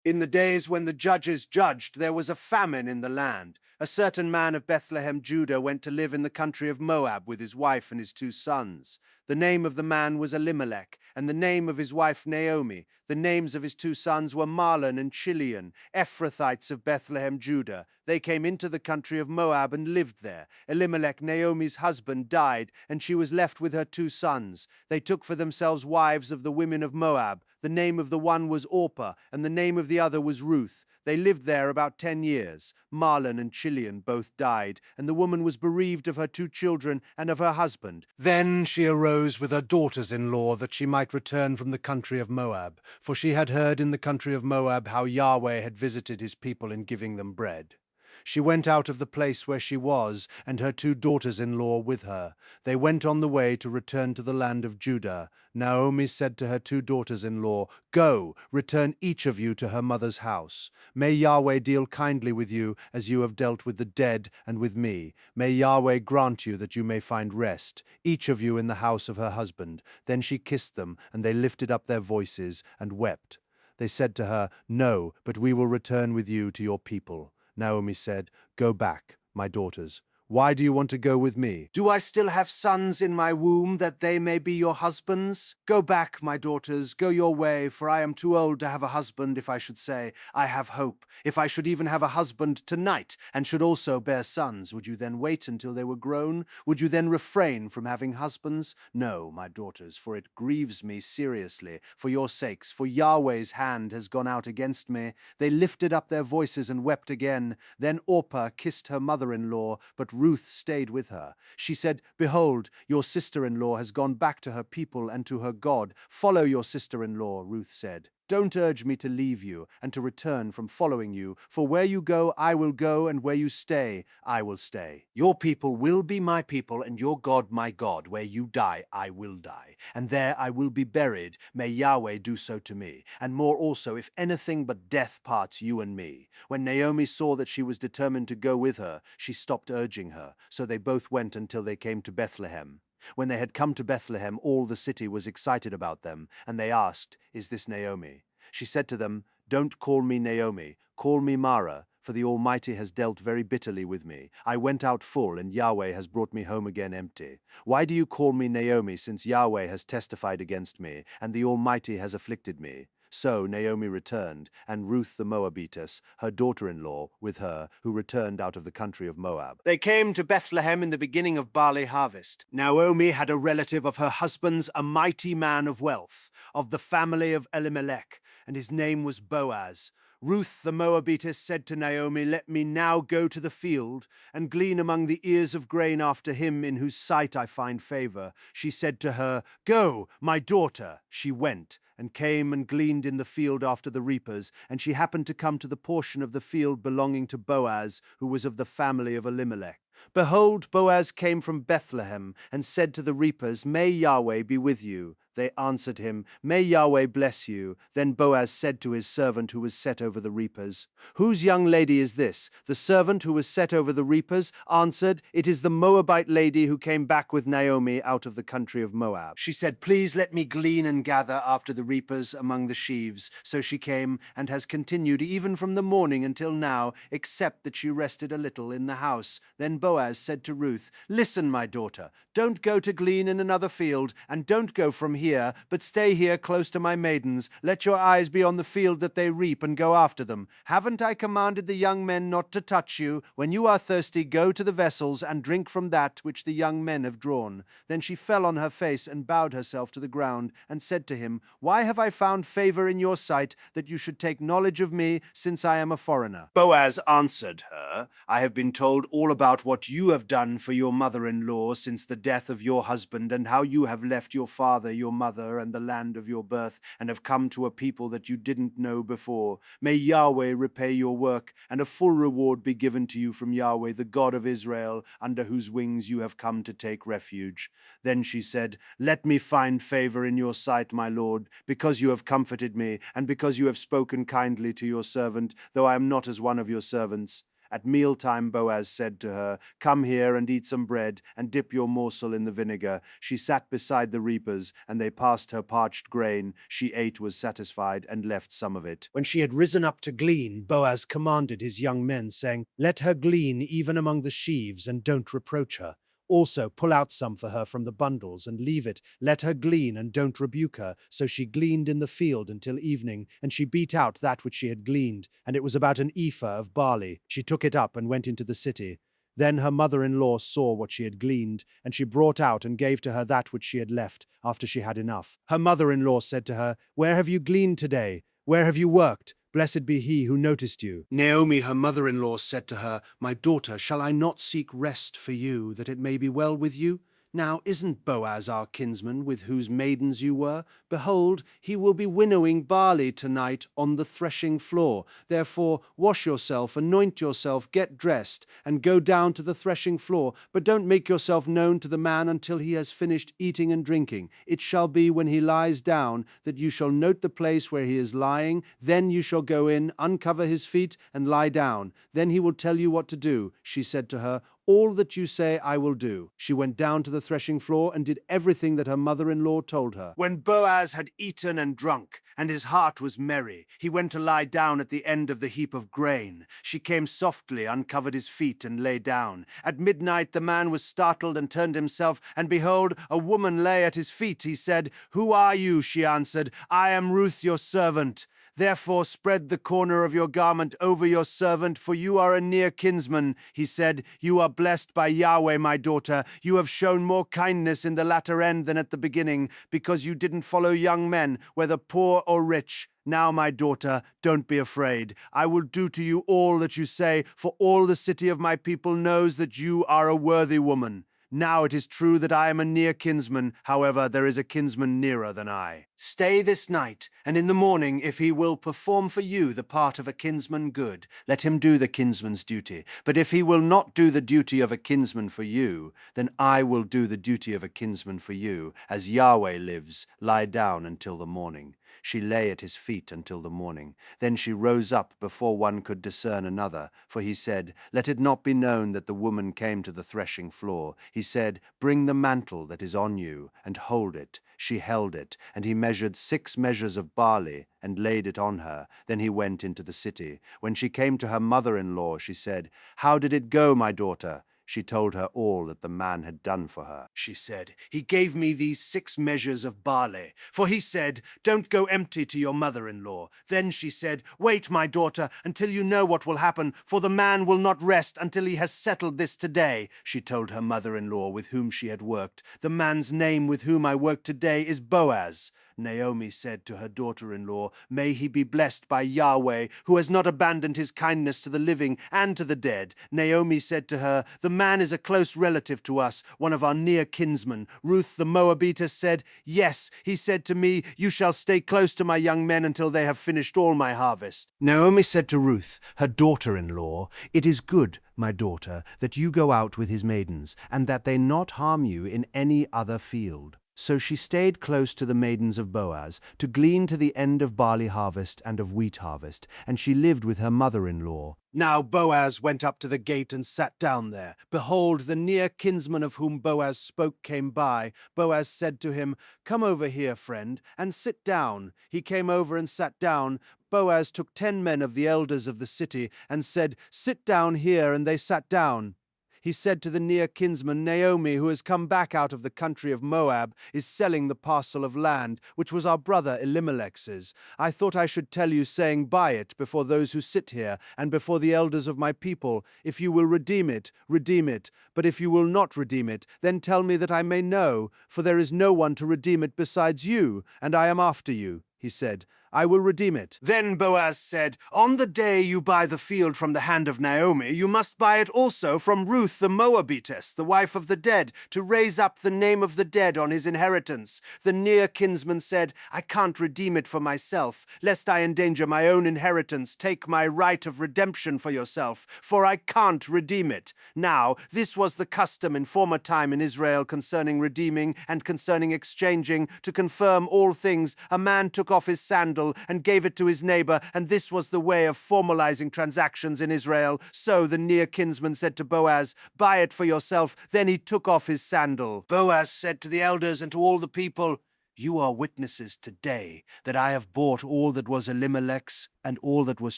In the days when the judges judged, there was a famine in the land. A certain man of Bethlehem, Judah, went to live in the country of Moab with his wife and his 2 sons. The name of the man was Elimelech, and the name of his wife Naomi. The names of his 2 sons were Mahlon and Chilion, Ephrathites of Bethlehem, Judah. They came into the country of Moab and lived there. Elimelech, Naomi's husband, died, and she was left with her 2 sons. They took for themselves wives of the women of Moab. The name of the one was Orpah, and the name of the other was Ruth. They lived there about 10 years. Mahlon and Chilion both died, and the woman was bereaved of her 2 children and of her husband. Then she arose with her daughters-in-law that she might return from the country of Moab, for she had heard in the country of Moab how Yahweh had visited his people in giving them bread. She went out of the place where she was, and her 2 daughters-in-law with her. They went on the way to return to the land of Judah. Naomi said to her 2 daughters-in-law, "Go, return each of you to her mother's house. May Yahweh deal kindly with you as you have dealt with the dead and with me. May Yahweh grant you that you may find rest, each of you in the house of her husband." Then she kissed them, and they lifted up their voices and wept. They said to her, "No, but we will return with you to your people." Naomi said, "Go back, my daughters. Why do you want to go with me? Do I still have sons in my womb that they may be your husbands? Go back, my daughters, go your way, for I am too old to have a husband if I should say, I have hope. If I should even have a husband tonight, and should also bear sons, would you then wait until they were grown? Would you then refrain from having husbands? No, my daughters, for it grieves me seriously, for your sakes, for Yahweh's hand has gone out against me." They lifted up their voices and wept again. Then Orpah kissed her mother-in-law, but Ruth stayed with her. She said, "Behold, your sister-in-law has gone back to her people and to her God. Follow your sister-in-law," Ruth said. "Don't urge me to leave you and to return from following you, for where you go, I will go, and where you stay, I will stay. Your people will be my people, and your God my God. Where you die, I will die, and there I will be buried. May Yahweh do so to me, and more also, if anything but death parts you and me." When Naomi saw that she was determined to go with her, she stopped urging her. So they both went until they came to Bethlehem. When they had come to Bethlehem, all the city was excited about them, and they asked, "Is this Naomi?" She said to them, "Don't call me Naomi, call me Mara, for the Almighty has dealt very bitterly with me. I went out full, and Yahweh has brought me home again empty. Why do you call me Naomi, since Yahweh has testified against me, and the Almighty has afflicted me?" So Naomi returned, and Ruth the Moabitess, her daughter-in-law, with her, who returned out of the country of Moab. They came to Bethlehem in the beginning of barley harvest. Naomi had a relative of her husband's, a mighty man of wealth, of the family of Elimelech, and his name was Boaz. Ruth the Moabitess said to Naomi, "Let me now go to the field and glean among the ears of grain after him in whose sight I find favor." She said to her, "Go, my daughter." She went and came and gleaned in the field after the reapers, and she happened to come to the portion of the field belonging to Boaz, who was of the family of Elimelech. Behold, Boaz came from Bethlehem and said to the reapers, "May Yahweh be with you." They answered him, "May Yahweh bless you." Then Boaz said to his servant who was set over the reapers, "Whose young lady is this?" The servant who was set over the reapers answered, "It is the Moabite lady who came back with Naomi out of the country of Moab. She said, 'Please let me glean and gather after the reapers among the sheaves.' So she came and has continued even from the morning until now, except that she rested a little in the house." Then Boaz said to Ruth, "Listen, my daughter, don't go to glean in another field, and don't go from here, but stay here close to my maidens. Let your eyes be on the field that they reap, and go after them. Haven't I commanded the young men not to touch you? When you are thirsty, go to the vessels and drink from that which the young men have drawn." Then she fell on her face and bowed herself to the ground, and said to him, "Why have I found favor in your sight, that you should take knowledge of me, since I am a foreigner?" Boaz answered her, "I have been told all about what you have done for your mother-in-law since the death of your husband, and how you have left your father, your mother, and the land of your birth, and have come to a people that you didn't know before. May Yahweh repay your work, and a full reward be given to you from Yahweh, the God of Israel, under whose wings you have come to take refuge." Then she said, "Let me find favor in your sight, my lord, because you have comforted me, and because you have spoken kindly to your servant, though I am not as one of your servants. At mealtime Boaz said to her, "Come here and eat some bread, and dip your morsel in the vinegar." She sat beside the reapers, and they passed her parched grain. She ate, was satisfied, and left some of it. When she had risen up to glean, Boaz commanded his young men, saying, "Let her glean even among the sheaves, and don't reproach her. Also, pull out some for her from the bundles, and leave it. Let her glean, and don't rebuke her." So she gleaned in the field until evening, and she beat out that which she had gleaned, and it was about an ephah of barley. She took it up and went into the city. Then her mother-in-law saw what she had gleaned, and she brought out and gave to her that which she had left, after she had enough. Her mother-in-law said to her, "Where have you gleaned today? Where have you worked? Blessed be he who noticed you." Naomi, her mother-in-law, said to her, "My daughter, shall I not seek rest for you, that it may be well with you? Now, isn't Boaz our kinsman, with whose maidens you were? Behold, he will be winnowing barley tonight on the threshing floor. Therefore, wash yourself, anoint yourself, get dressed, and go down to the threshing floor. But don't make yourself known to the man until he has finished eating and drinking. It shall be when he lies down that you shall note the place where he is lying. Then you shall go in, uncover his feet, and lie down. Then he will tell you what to do." She said to her, "All that you say I will do." She went down to the threshing floor and did everything that her mother-in-law told her. When Boaz had eaten and drunk, and his heart was merry, he went to lie down at the end of the heap of grain. She came softly, uncovered his feet, and lay down. At midnight the man was startled and turned himself, and behold, a woman lay at his feet. He said, "Who are you?" She answered, "I am Ruth, your servant. Therefore spread the corner of your garment over your servant, for you are a near kinsman." He said, "You are blessed by Yahweh, my daughter. You have shown more kindness in the latter end than at the beginning, because you didn't follow young men, whether poor or rich. Now, my daughter, don't be afraid. I will do to you all that you say, for all the city of my people knows that you are a worthy woman. Now it is true that I am a near kinsman. However, there is a kinsman nearer than I. Stay this night, and in the morning, if he will perform for you the part of a kinsman, good. Let him do the kinsman's duty. But if he will not do the duty of a kinsman for you, then I will do the duty of a kinsman for you. As Yahweh lives, lie down until the morning." She lay at his feet until the morning. Then she rose up before one could discern another, for he said, "Let it not be known that the woman came to the threshing floor." He said, "Bring the mantle that is on you, and hold it." She held it, and he measured 6 measures of barley, and laid it on her. Then he went into the city. When she came to her mother-in-law, she said, "How did it go, my daughter?" She told her all that the man had done for her. She said, "He gave me these 6 measures of barley, for he said, 'Don't go empty to your mother-in-law.'" Then she said, "Wait, my daughter, until you know what will happen, for the man will not rest until he has settled this today." She told her mother-in-law with whom she had worked, "The man's name with whom I work today is Boaz." Naomi said to her daughter-in-law, "May he be blessed by Yahweh, who has not abandoned his kindness to the living and to the dead." Naomi said to her, "The man is a close relative to us, one of our near kinsmen." Ruth the Moabitess said, "Yes, he said to me, 'You shall stay close to my young men until they have finished all my harvest.'" Naomi said to Ruth, her daughter-in-law, "It is good, my daughter, that you go out with his maidens, and that they not harm you in any other field." So she stayed close to the maidens of Boaz, to glean to the end of barley harvest and of wheat harvest, and she lived with her mother-in-law. Now Boaz went up to the gate and sat down there. Behold, the near kinsman of whom Boaz spoke came by. Boaz said to him, "Come over here, friend, and sit down." He came over and sat down. Boaz took 10 men of the elders of the city and said, "Sit down here," and they sat down. He said to the near kinsman, "Naomi, who has come back out of the country of Moab, is selling the parcel of land, which was our brother Elimelech's. I thought I should tell you, saying, buy it before those who sit here, and before the elders of my people. If you will redeem it, redeem it. But if you will not redeem it, then tell me that I may know, for there is no one to redeem it besides you, and I am after you." He said, "I will redeem it." Then Boaz said, "On the day you buy the field from the hand of Naomi, you must buy it also from Ruth the Moabitess, the wife of the dead, to raise up the name of the dead on his inheritance." The near kinsman said, "I can't redeem it for myself, lest I endanger my own inheritance. Take my right of redemption for yourself, for I can't redeem it." Now, this was the custom in former time in Israel concerning redeeming and concerning exchanging. To confirm all things, a man took off his sandals sandal and gave it to his neighbor, and this was the way of formalizing transactions in Israel. So the near kinsman said to Boaz, "Buy it for yourself." Then he took off his sandal. Boaz said to the elders and to all the people, "You are witnesses today that I have bought all that was Elimelech's and all that was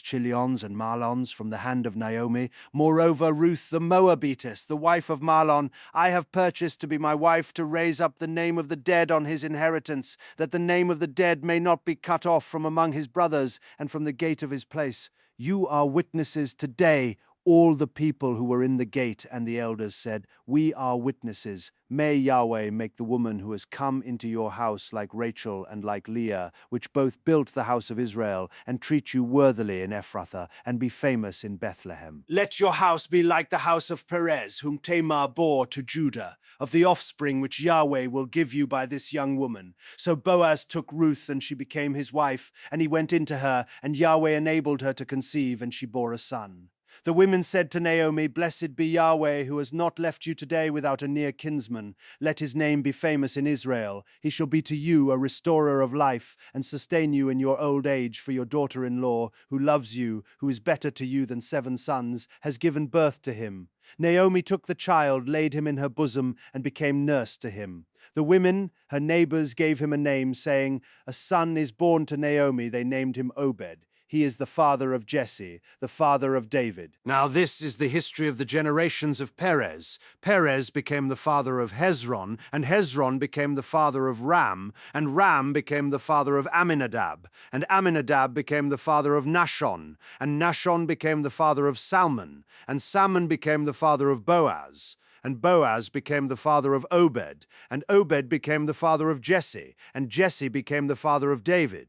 Chilion's and Mahlon's from the hand of Naomi. Moreover, Ruth the Moabitess, the wife of Mahlon, I have purchased to be my wife, to raise up the name of the dead on his inheritance, that the name of the dead may not be cut off from among his brothers and from the gate of his place. You are witnesses today." All the people who were in the gate and the elders said, "We are witnesses. May Yahweh make the woman who has come into your house like Rachel and like Leah, which both built the house of Israel, and treat you worthily in Ephrathah, and be famous in Bethlehem. Let your house be like the house of Perez, whom Tamar bore to Judah, of the offspring which Yahweh will give you by this young woman." So Boaz took Ruth, and she became his wife, and he went into her, and Yahweh enabled her to conceive, and she bore a son. The women said to Naomi, "Blessed be Yahweh, who has not left you today without a near kinsman. Let his name be famous in Israel. He shall be to you a restorer of life, and sustain you in your old age, for your daughter-in-law, who loves you, who is better to you than 7 sons, has given birth to him." Naomi took the child, laid him in her bosom, and became nurse to him. The women, her neighbors, gave him a name, saying, "A son is born to Naomi." They named him Obed. He is the father of Jesse, the father of David. Now this is the history of the generations of Perez. Perez became the father of Hezron, and Hezron became the father of Ram, and Ram became the father of Amminadab, and Amminadab became the father of Nahshon, and Nahshon became the father of Salmon, and Salmon became the father of Boaz. And Boaz became the father of Obed, and Obed became the father of Jesse, and Jesse became the father of David.